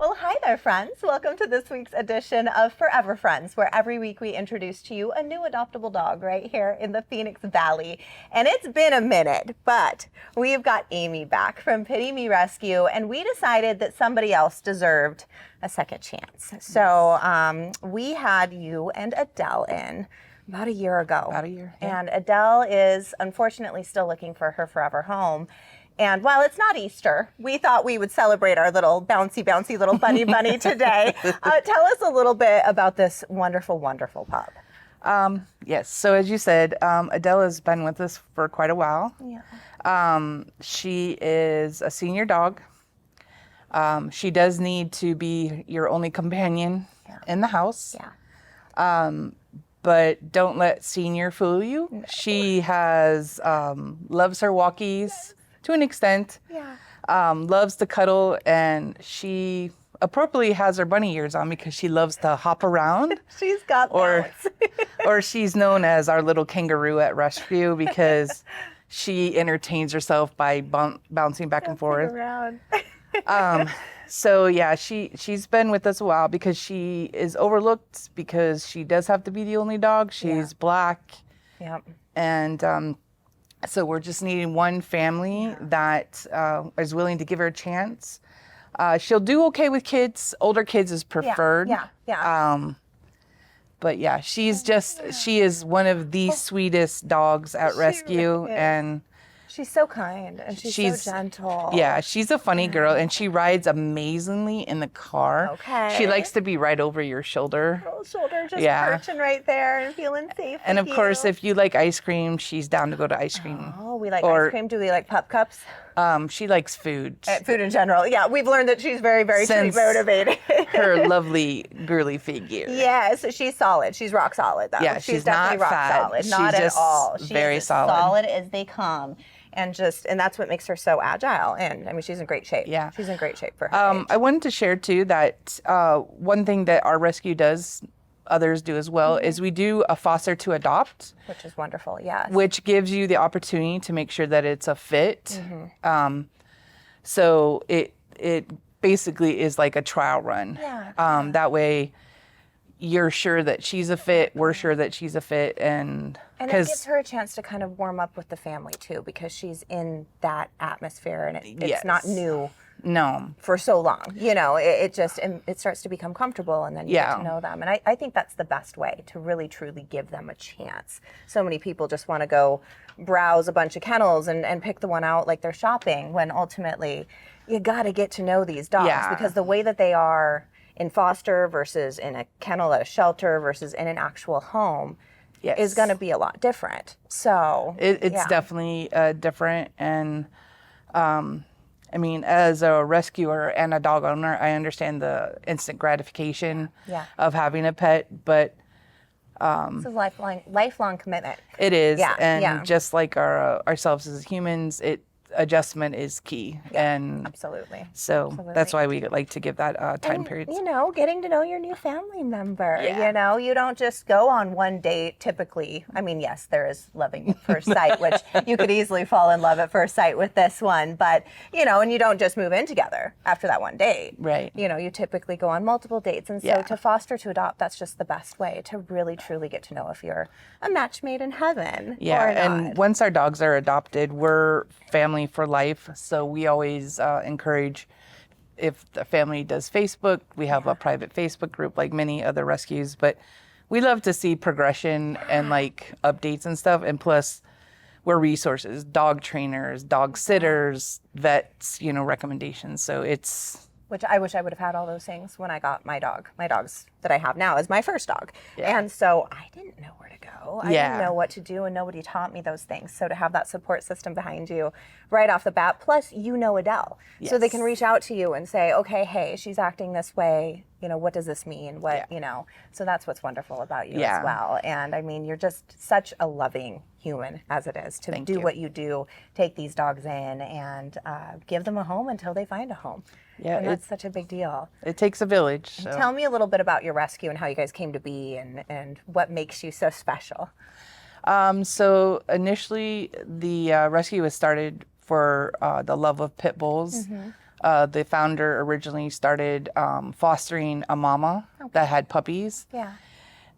Well, hi there, friends. Welcome to this week's edition of Forever Friends, where every week we introduce to you a new adoptable dog right here in the Phoenix Valley. And it's been a minute, but we've got Amy back from Pittie-Me-Rescue, and we decided that somebody else deserved a second chance. So we had you and Adele in about a year ago. About a year. Yeah. And Adele is unfortunately still looking for her forever home. And while it's not Easter, we thought we would celebrate our little bouncy little bunny today. Tell us a little bit about this wonderful, wonderful pup. Yes. So as you said, Adele has been with us for quite a while. Yeah. She is a senior dog. She does need to be your only companion in the house. Yeah. But don't let senior fool you. No. She has loves her walkies to an extent. Yeah. Loves to cuddle, and she appropriately has her bunny ears on because she loves to hop around. She's got or she's known as our little kangaroo at rescue because she entertains herself by bouncing back and forth. Around. So yeah, she's been with us a while because she is overlooked because she does have to be the only dog. She's black. Yep. And so we're just needing one family that is willing to give her a chance. She'll do okay with kids. Older kids is preferred. Yeah. But yeah, she is one of the sweetest dogs at rescue, really is. And she's so kind and she's so gentle. Yeah, she's a funny girl, and she rides amazingly in the car. Okay. She likes to be right over your shoulder. Little shoulder just perching right there and feeling safe. And of course, if you like ice cream, she's down to go to ice cream. Oh, we like ice cream. Do we like pup cups? She likes food. Food in general. Yeah, we've learned that she's very, very treat motivated. Her lovely girly figure. Yeah, so she's solid. She's rock solid, though. Yeah, she's definitely not fat. Solid. She's not just at all. She's very solid. Solid as they come. And that's what makes her so agile. And I mean, she's in great shape. Yeah. She's in great shape for her age. I wanted to share too that one thing that our rescue does, others do as well, is we do a foster to adopt. Which is wonderful, yes. Which gives you the opportunity to make sure that it's a fit. So it basically is like a trial run. Yeah. That way you're sure that she's a fit, we're sure that she's a fit, and it gives her a chance to kind of warm up with the family too, because she's in that atmosphere and it's not new. No. For so long, it starts to become comfortable, and then you get to know them. And I think that's the best way to really truly give them a chance. So many people just want to go browse a bunch of kennels and pick the one out like they're shopping, when ultimately you got to get to know these dogs because the way that they are in foster versus in a kennel at a shelter versus in an actual home is going to be a lot different. So it's definitely different. And I mean, as a rescuer and a dog owner, I understand the instant gratification of having a pet, but it's a lifelong commitment. It is. Just like ourselves as humans, adjustment is key. And absolutely. So that's why we like to give that time period. Getting to know your new family member. You don't just go on one date typically. I mean, yes, there is loving at first sight, which you could easily fall in love at first sight with this one, but and you don't just move in together after that one date. Right. You typically go on multiple dates, and so to foster to adopt, that's just the best way to really truly get to know if you're a match made in heaven. Yeah, or and not. Once our dogs are adopted, we're family for life. So we always encourage, if the family does Facebook, we have a private Facebook group like many other rescues, but we love to see progression and like updates and stuff. And plus we're resources, dog trainers, dog sitters, vets, recommendations. So which I wish I would have had all those things when I got my dog. My dog's that I have now is my first dog. Yeah. And so I didn't know where to go. I didn't know what to do, and nobody taught me those things. So to have that support system behind you right off the bat, plus Adele. Yes. So they can reach out to you and say, okay, hey, she's acting this way. What does this mean? So that's what's wonderful about you as well. And I mean, you're just such a loving human as it is to do what you do, take these dogs in and give them a home until they find a home. Yeah, and that's such a big deal. It takes a village. So. Tell me a little bit about your rescue and how you guys came to be and what makes you so special. So initially, the rescue was started for the love of pit bulls. The founder originally started fostering a mama that had puppies. Yeah.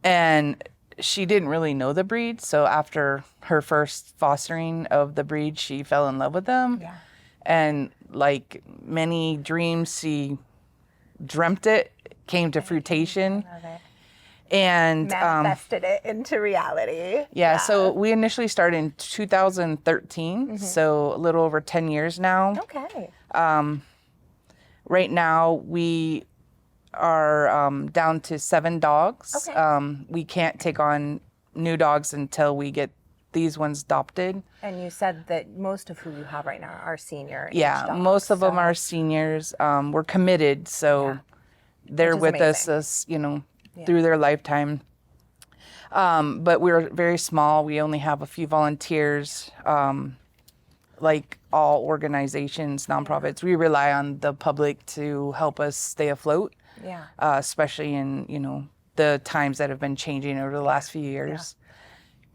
And she didn't really know the breed. So after her first fostering of the breed, she fell in love with them. Yeah. And like many dreams, she dreamt it, came to fruition. I love it. And manifested it into reality. Yeah, so we initially started in 2013, so a little over 10 years now. Okay. Right now, we are down to 7 dogs. Okay. We can't take on new dogs until we get these ones adopted. And you said that most of who you have right now are senior. Yeah, dogs, most of them are seniors. We're committed, so they're with amazing. us, through their lifetime. But we're very small. We only have a few volunteers. Like all organizations, nonprofits, we rely on the public to help us stay afloat. Yeah. Especially in, the times that have been changing over the last few years.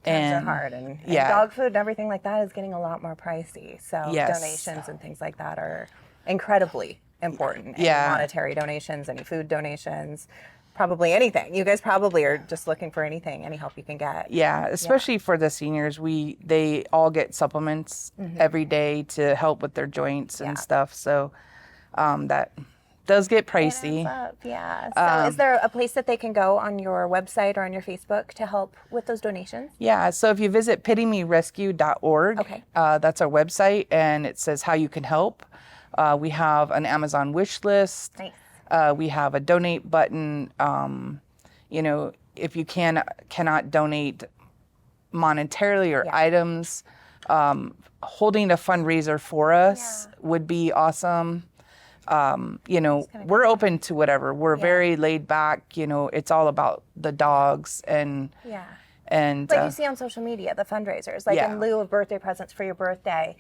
Times are hard, and dog food and everything like that is getting a lot more pricey. So donations and things like that are incredibly important. Any monetary donations, any food donations, probably anything. You guys probably are just looking for anything, any help you can get. Yeah, especially for the seniors. They all get supplements every day to help with their joints and stuff. So that does get pricey. So is there a place that they can go on your website or on your Facebook to help with those donations? Yeah, so if you visit Pittie-Me-Rescue.org, that's our website, and it says how you can help. We have an Amazon wish list. Nice. We have a donate button. If you cannot donate monetarily or items, holding a fundraiser for us would be awesome. We're open to whatever. We're very laid back. It's all about the dogs and like you see on social media, the fundraisers, like in lieu of birthday presents for your birthday,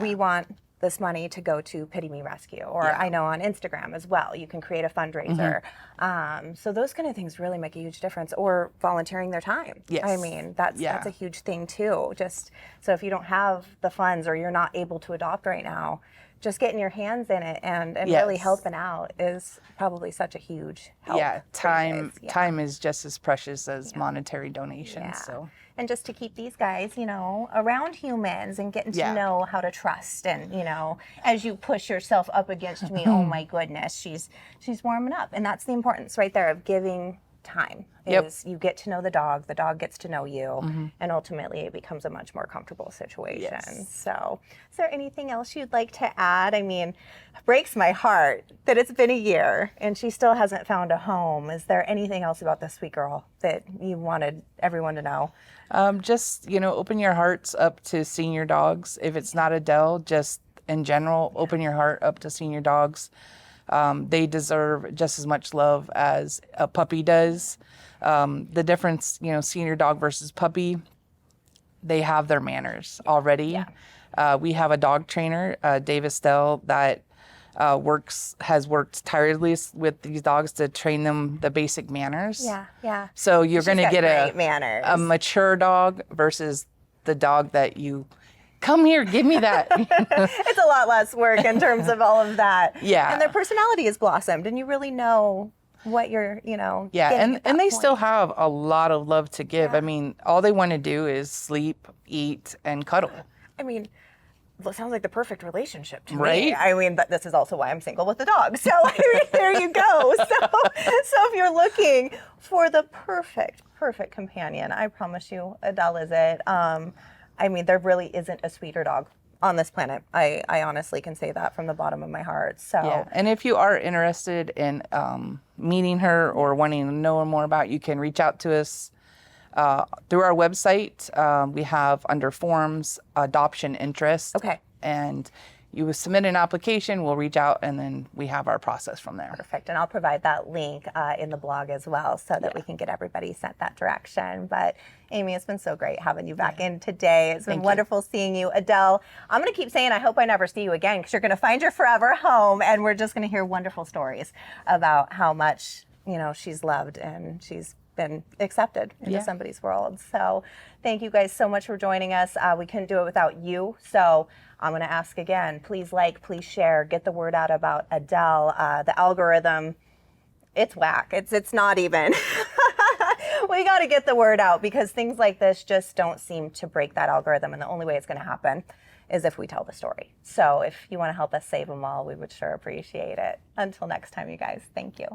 we want this money to go to Pittie-Me-Rescue, or I know on Instagram as well, you can create a fundraiser. So those kind of things really make a huge difference, or volunteering their time. Yes. I mean, that's a huge thing too. Just so if you don't have the funds or you're not able to adopt right now, just getting your hands in it and really helping out is probably such a huge help. Yeah, time is just as precious as monetary donations. Yeah. So. And just to keep these guys, around humans and getting to know how to trust. And, as you push yourself up against me, oh my goodness, she's warming up. And that's the importance right there of giving time. Is you get to know the dog gets to know you, and ultimately it becomes a much more comfortable situation. Yes. So is there anything else you'd like to add? I mean, it breaks my heart that it's been a year and she still hasn't found a home. Is there anything else about this sweet girl that you wanted everyone to know? Just, open your hearts up to senior dogs. If it's not Adele, just in general, open your heart up to senior dogs. They deserve just as much love as a puppy does. The difference, senior dog versus puppy, they have their manners already. Yeah. We have a dog trainer, Dave Estelle, that has worked tirelessly with these dogs to train them the basic manners. Yeah. So you're going to get manners. A mature dog versus the dog that you come here, give me that. It's a lot less work in terms of all of that. Yeah. And their personality has blossomed, and you really know what you're, Yeah, and they still have a lot of love to give. I mean, all they want to do is sleep, eat, and cuddle. I mean, it sounds like the perfect relationship to right? me. I mean, this is also why I'm single with a dog. So there you go. So if you're looking for the perfect companion, I promise you, Adele is it. I mean, there really isn't a sweeter dog on this planet. I honestly can say that from the bottom of my heart. So yeah. And if you are interested in meeting her or wanting to know more about, you can reach out to us through our website. We have under forms, adoption interest. Okay. And you submit an application, we'll reach out, and then we have our process from there. Perfect. And I'll provide that link in the blog as well so that we can get everybody sent that direction. But Amy, it's been so great having you back in today. It's been wonderful seeing you. Adele, I'm going to keep saying I hope I never see you again, because you're going to find your forever home, and we're just going to hear wonderful stories about how much, she's loved and she's been accepted into somebody's world. So thank you guys so much for joining us. We couldn't do it without you. So I'm going to ask again, please like, please share, get the word out about Adele. The algorithm, it's whack. It's not even. We got to get the word out because things like this just don't seem to break that algorithm. And the only way it's going to happen is if we tell the story. So if you want to help us save them all, we would sure appreciate it. Until next time, you guys, thank you.